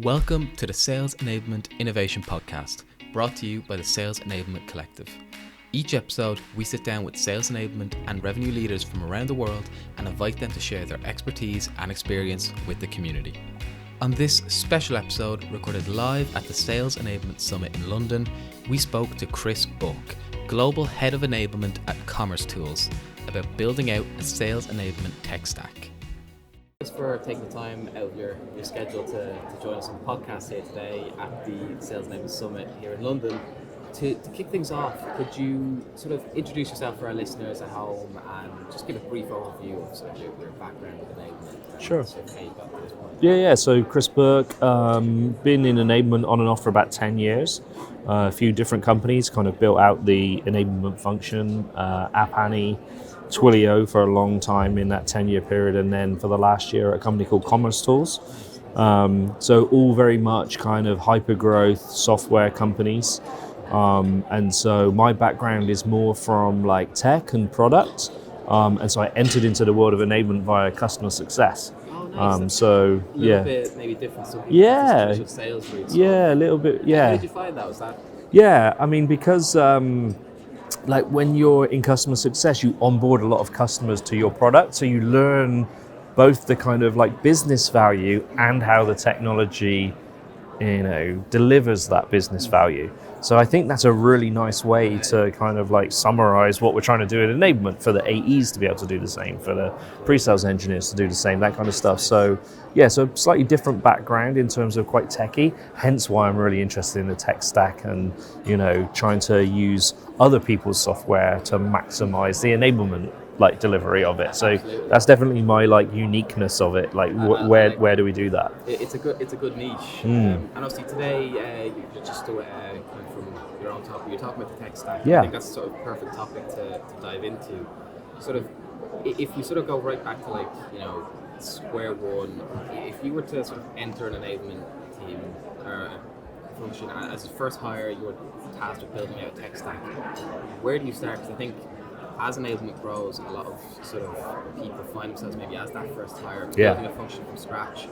Welcome to the Sales Enablement Innovation Podcast, brought to you by the Sales Enablement Collective. Each episode, we sit down with sales enablement and revenue leaders from around the world and invite them to share their expertise and experience with the community. On this special episode, recorded live at the Sales Enablement Summit in London, we spoke to Chris Buck, Global Head of Enablement at commercetools, about building out a sales enablement tech stack. Thanks for taking the time out of your schedule to join us on the podcast here today at the Sales Enablement Summit here in London. To kick things off, could you sort of introduce yourself for our listeners at home and just give a brief overview of sort of your background with enablement? Sure. Sort of how you got to this point? Yeah. So Chris Burke, been in enablement on and off for about 10 years. A few different companies, kind of built out the enablement function, App Annie, Twilio for a long time in that 10-year period, and then for the last year at a company called commercetools. So all very much kind of hyper-growth software companies. And so my background is more from like tech and product. And so I entered into the world of enablement via customer success. Oh, nice. So a little bit maybe different. Some people Yeah. traditional sales routes. Yeah, a little bit. Yeah. How did you find that? Was that? Yeah, I mean, because like when you're in customer success, you onboard a lot of customers to your product. So you learn both the kind of like business value and how the technology, delivers that business value. So I think that's a really nice way to kind of like summarize what we're trying to do in enablement for the AEs to be able to do the same, for the pre-sales engineers to do the same, that kind of stuff. So yeah, so slightly different background in terms of quite techie, hence why I'm really interested in the tech stack and, trying to use other people's software to maximize the enablement like delivery of it. So Absolutely. that's definitely my like uniqueness of it. Like where do we do that? It's a good niche. And obviously today you're just kind of from your own topic. You're talking about the tech stack. Yeah. I think that's sort of a perfect topic to dive into. Sort of, if you sort of go right back to square one, if you were to sort of enter an enablement team or a function as a first hire, you were tasked with building out a tech stack. Where do you start? Because I think as enablement grows, a lot of sort of people find themselves maybe as that first hire, building a function from scratch.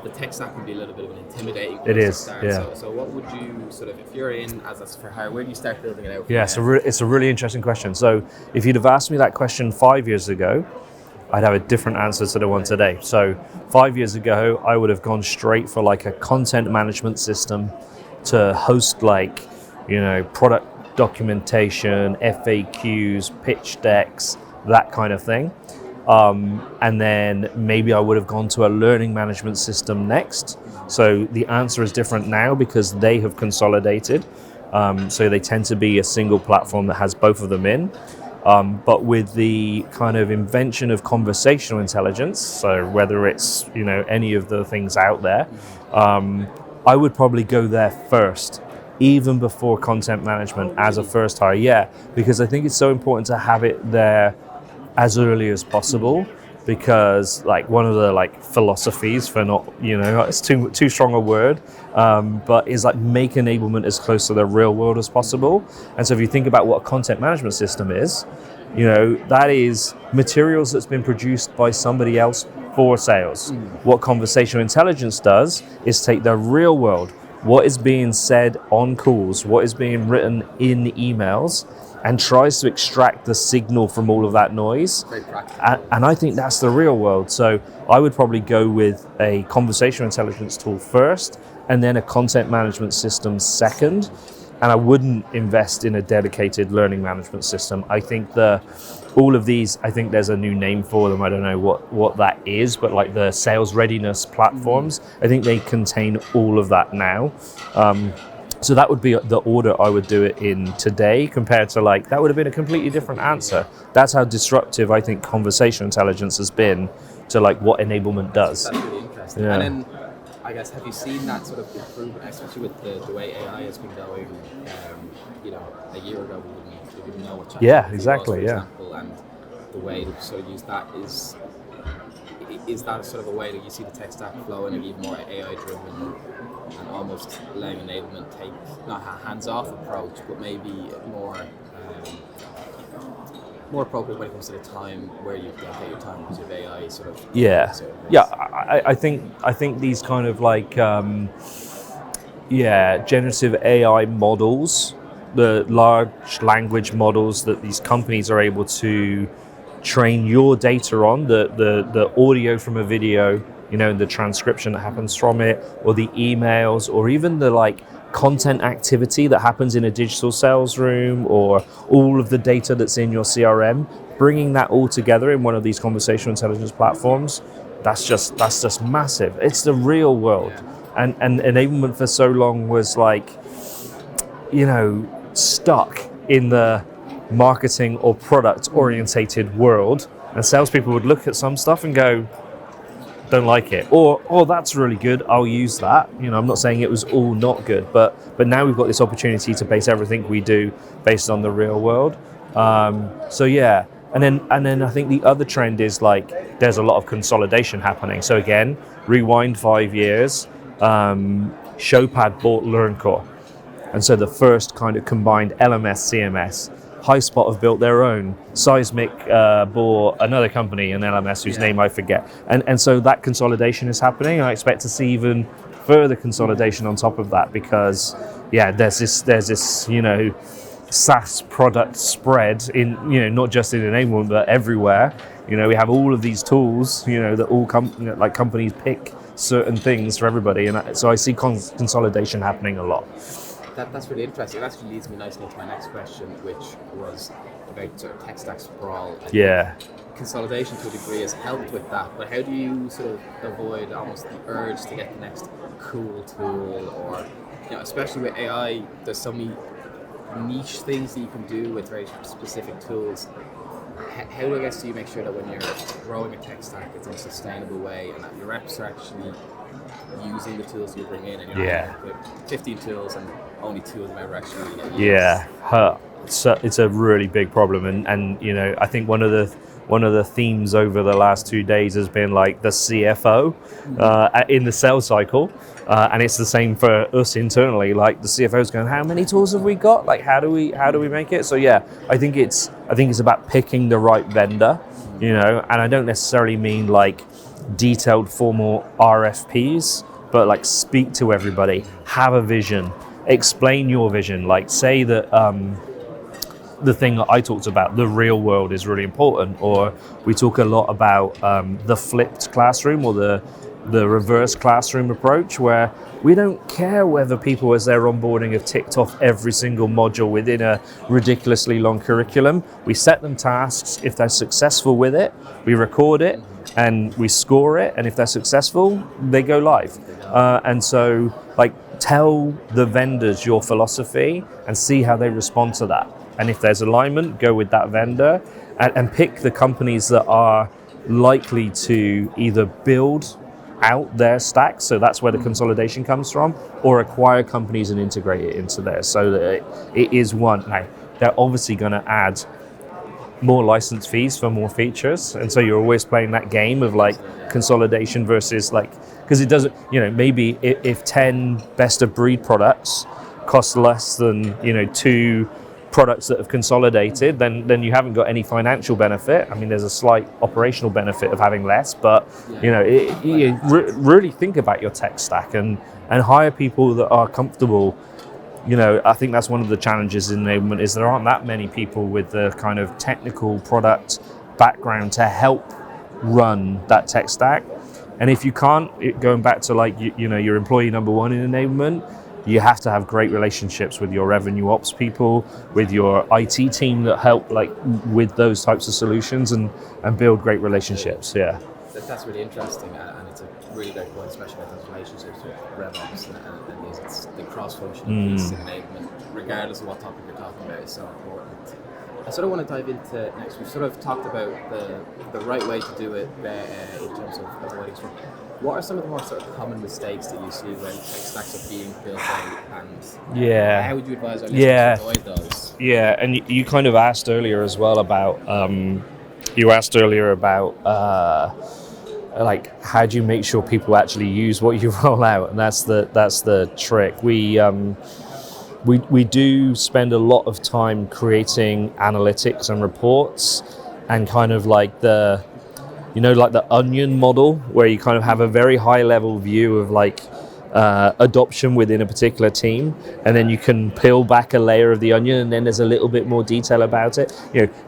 The tech stack can be a little bit of an intimidating place to start. Yeah. So what would you sort of, if you're in as a first hire, where do you start building it out from Yeah, it's a really interesting question. So if you'd have asked me that question 5 years ago, I'd have a different answer to the one today. So 5 years ago, I would have gone straight for like a content management system to host like, product documentation, FAQs, pitch decks, that kind of thing. And then maybe I would have gone to a learning management system next. So the answer is different now because they have consolidated. So they tend to be a single platform that has both of them in. But with the kind of invention of conversational intelligence, so whether it's, any of the things out there, I would probably go there first, even before content management as a first hire. Yeah, because I think it's so important to have it there as early as possible, because like one of the like philosophies for not, it's too strong a word, but is like make enablement as close to the real world as possible. And so if you think about what a content management system is, that is materials that's been produced by somebody else for sales. What conversational intelligence does is take the real world, what is being said on calls, what is being written in emails, and tries to extract the signal from all of that noise. Very practical. And I think that's the real world. So I would probably go with a conversational intelligence tool first, and then a content management system second. And I wouldn't invest in a dedicated learning management system. I think all of these, I think there's a new name for them. I don't know what that is, but like the sales readiness platforms, I think they contain all of that now. So that would be the order I would do it in today, compared to like, that would have been a completely different answer. That's how disruptive I think conversational intelligence has been to like what enablement does. That's really interesting. Yeah. And then, I guess, have you seen that sort of improvement, especially with the way AI has been going? A year ago we didn't know what ChatGPT Yeah, exactly, was, for yeah. example, and the way to sort of use that is that sort of a way that you see the tech stack flowing and even more AI driven and almost letting enablement take not a hands-off approach, but maybe more more appropriate when it comes to the time where you dedicate your time because of AI sort of. Yeah, yeah. I think these kind of like generative AI models, the large language models that these companies are able to train your data on, the audio from a video, the transcription that happens from it, or the emails, or even the like content activity that happens in a digital sales room, or all of the data that's in your CRM, bringing that all together in one of these conversational intelligence platforms, that's just massive. It's the real world. And enablement for so long was like, stuck in the marketing or product orientated world, and salespeople would look at some stuff and go, don't like it, or oh, that's really good, I'll use that. I'm not saying it was all not good, but now we've got this opportunity to base everything we do based on the real world. So yeah, and then I think the other trend is like there's a lot of consolidation happening. So again, rewind 5 years, Showpad bought LearnCore, and so the first kind of combined LMS CMS. HighSpot have built their own. Seismic bought another company, an LMS whose name I forget. And so that consolidation is happening. I expect to see even further consolidation on top of that because, there's this SaaS product spread in, not just in enablement, but everywhere. We have all of these tools, that all companies pick certain things for everybody. And so I see consolidation happening a lot. That's really interesting. It actually leads me nicely into my next question, which was about sort of tech stack sprawl. Consolidation to a degree has helped with that, but how do you sort of avoid almost the urge to get the next cool tool, or especially with AI, there's so many niche things that you can do with very specific tools. How do you make sure that when you're growing a tech stack, it's in a sustainable way and that your reps are actually using the tools you bring in, and you're not with 15 tools and only 2 of them ever actually get used? It's a really big problem, and I think one of the themes over the last 2 days has been like the CFO in the sales cycle, and it's the same for us internally. Like the CFO's going, how many tools have we got? Like how do we make it? So I think it's about picking the right vendor, and I don't necessarily mean like detailed formal RFPs, but like speak to everybody, have a vision, explain your vision. Like say that the thing that I talked about, the real world, is really important, or we talk a lot about the flipped classroom or the reverse classroom approach, where we don't care whether people as they're onboarding have ticked off every single module within a ridiculously long curriculum. We set them tasks. If they're successful with it, we record it and we score it, and if they're successful, they go live. And so like tell the vendors your philosophy and see how they respond to that. And if there's alignment, go with that vendor, and pick the companies that are likely to either build out their stack, so that's where the consolidation comes from, or acquire companies and integrate it into theirs, so that it is one. Now, they're obviously going to add more license fees for more features, and so you're always playing that game of like consolidation versus like, because it doesn't, maybe if 10 best of breed products cost less than 2 products that have consolidated, then you haven't got any financial benefit. I mean, there's a slight operational benefit of having less, but really think about your tech stack and hire people that are comfortable. I think that's one of the challenges in enablement, is there aren't that many people with the kind of technical product background to help run that tech stack. And if you can't, going back to like your employee number 1 in enablement, you have to have great relationships with your revenue ops people, with your IT team that help like with those types of solutions, and build great relationships. That's really interesting, and it's a really great point, especially about those relationships with RevOps and it's the cross-functional piece in enablement, regardless of what topic you're talking about, is so important. I sort of want to dive into next. We've sort of talked about the right way to do it in terms of avoiding swap. What are some of the more sort of common mistakes that you see when tech stacks are being built out, and how would you advise our listeners to avoid those? Yeah, and you kind of asked earlier as well about like how do you make sure people actually use what you roll out, and that's the trick. We we do spend a lot of time creating analytics and reports, and kind of like the onion model, where you kind of have a very high level view of like adoption within a particular team, and then you can peel back a layer of the onion, and then there's a little bit more detail about it.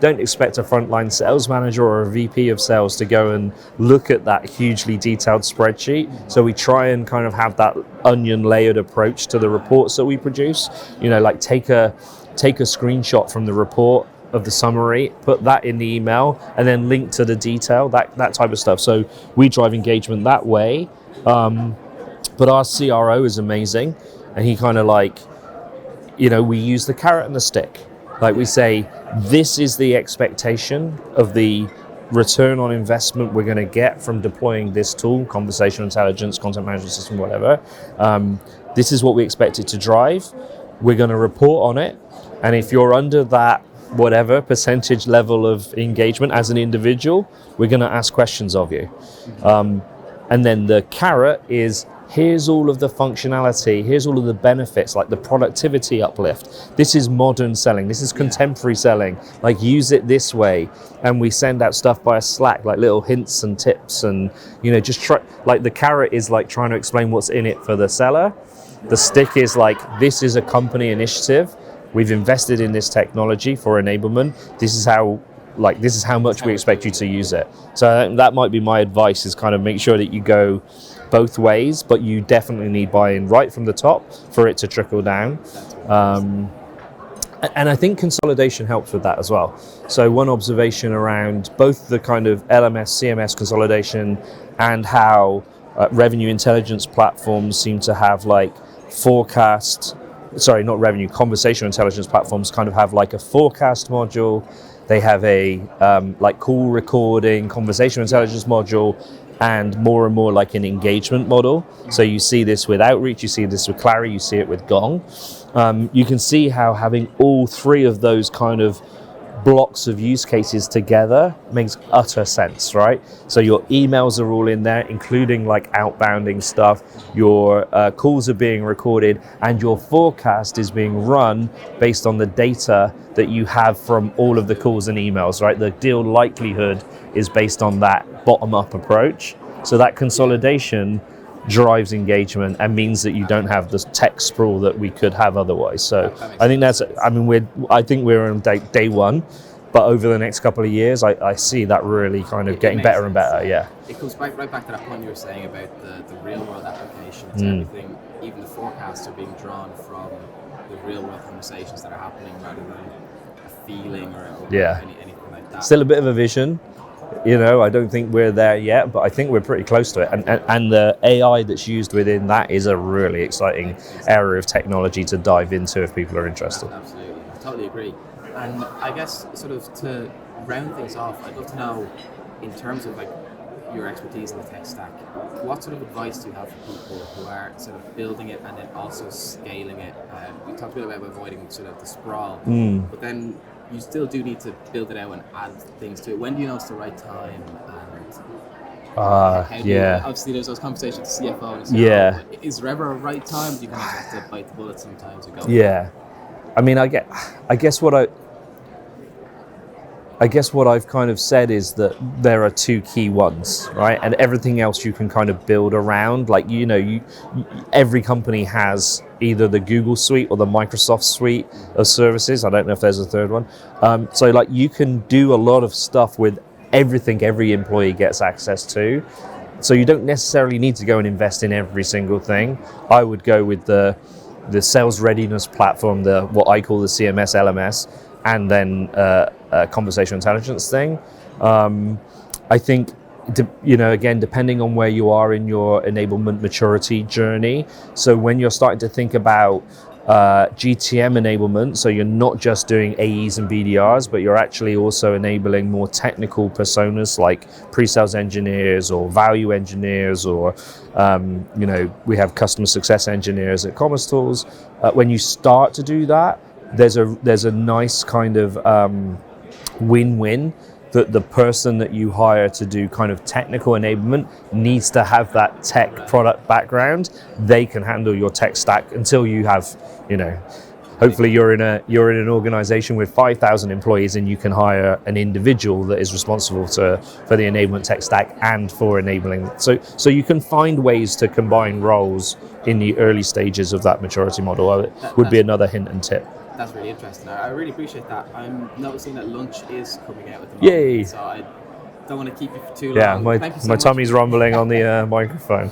Don't expect a frontline sales manager or a VP of sales to go and look at that hugely detailed spreadsheet. So we try and kind of have that onion layered approach to the reports that we produce. Like take a screenshot from the report of the summary, put that in the email, and then link to the detail, that type of stuff. So we drive engagement that way. But our CRO is amazing, and he kind of like, we use the carrot and the stick. Like we say, this is the expectation of the return on investment we're going to get from deploying this tool, conversational intelligence, content management system, whatever. This is what we expect it to drive. We're going to report on it. And if you're under that whatever percentage level of engagement as an individual, we're going to ask questions of you. And then the carrot is, here's all of the functionality, here's all of the benefits, like the productivity uplift. This is modern selling, this is contemporary selling, like use it this way. And we send out stuff via Slack, like little hints and tips, and just try, like the carrot is like trying to explain what's in it for the seller. The stick is like, this is a company initiative. We've invested in this technology for enablement. This is how much we expect you to use it. So that might be my advice, is kind of make sure that you go both ways, but you definitely need buy-in right from the top for it to trickle down. And I think consolidation helps with that as well. So one observation around both the kind of LMS, CMS consolidation, and how revenue intelligence platforms seem to have like conversational intelligence platforms kind of have like a forecast module. They have a like call recording, conversational intelligence module, and more like an engagement model. So you see this with Outreach, you see this with Clary, you see it with Gong. You can see how having all three of those kind of blocks of use cases together makes utter sense, right? So your emails are all in there, including like outbounding stuff. Your calls are being recorded, and your forecast is being run based on the data that you have from all of the calls and emails, right? The deal likelihood is based on that bottom-up approach. So that consolidation drives engagement and means that you don't have the tech sprawl that we could have otherwise. So I think we're on day one, but over the next couple of years, I see that really kind of getting better and better. Yeah. It goes right back to that point you were saying about the real world applications. Everything, even the forecasts are being drawn from the real world conversations that are happening rather than a feeling or anything like that. Still a bit of a vision. I don't think we're there yet, but I think we're pretty close to it. And the AI that's used within that is a really exciting area of technology to dive into if people are interested. Absolutely, I totally agree. And I guess sort of to round things off, I'd love to know, in terms of like your expertise in the tech stack, what sort of advice do you have for people who are sort of building it and then also scaling it? We talked a bit about avoiding sort of the sprawl, but then you still do need to build it out and add things to it. When do you know it's the right time? And obviously there's those conversations with the CFO and CFO. Is there ever a right time? Do you kind of have to bite the bullet sometimes and go? Yeah. I mean, I guess what I've kind of said is that there are two key ones, right? And everything else you can kind of build around. Like, every company has either the Google suite or the Microsoft suite of services. I don't know if there's a third one. So like you can do a lot of stuff with everything every employee gets access to. So you don't necessarily need to go and invest in every single thing. I would go with the sales readiness platform, what I call the CMS LMS, and then a conversational intelligence thing. I think, again, depending on where you are in your enablement maturity journey. So when you're starting to think about GTM enablement, so you're not just doing AEs and BDRs, but you're actually also enabling more technical personas like pre-sales engineers or value engineers, or we have customer success engineers at commercetools. When you start to do that, there's a nice kind of win-win, that the person that you hire to do kind of technical enablement needs to have that tech product background. They can handle your tech stack until you have, Hopefully you're in an organization with 5,000 employees and you can hire an individual that is responsible for the enablement tech stack and for enabling. So you can find ways to combine roles in the early stages of that maturity model. Would be another hint and tip. That's really interesting. I really appreciate that. I'm noticing that lunch is coming out at the moment. Yay! So I don't want to keep you for too long. Yeah, my tummy's rumbling on the microphone.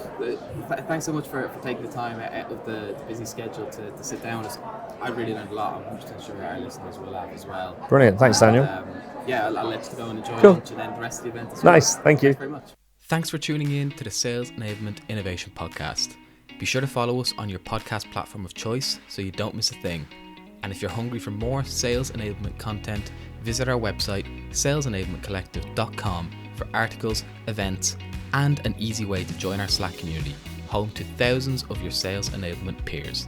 Thanks so much for taking the time out of the busy schedule to sit down with us. I really learned a lot. I'm 100% sure our listeners will have as well. Brilliant. Thanks, Daniel. I'll let you go and enjoy Cool. lunch and then the rest of the event as well. Nice. Thank you. Thanks very much. Thanks for tuning in to the Sales Enablement Innovation Podcast. Be sure to follow us on your podcast platform of choice so you don't miss a thing. And if you're hungry for more sales enablement content, visit our website, salesenablementcollective.com, for articles, events, and an easy way to join our Slack community, home to thousands of your sales enablement peers.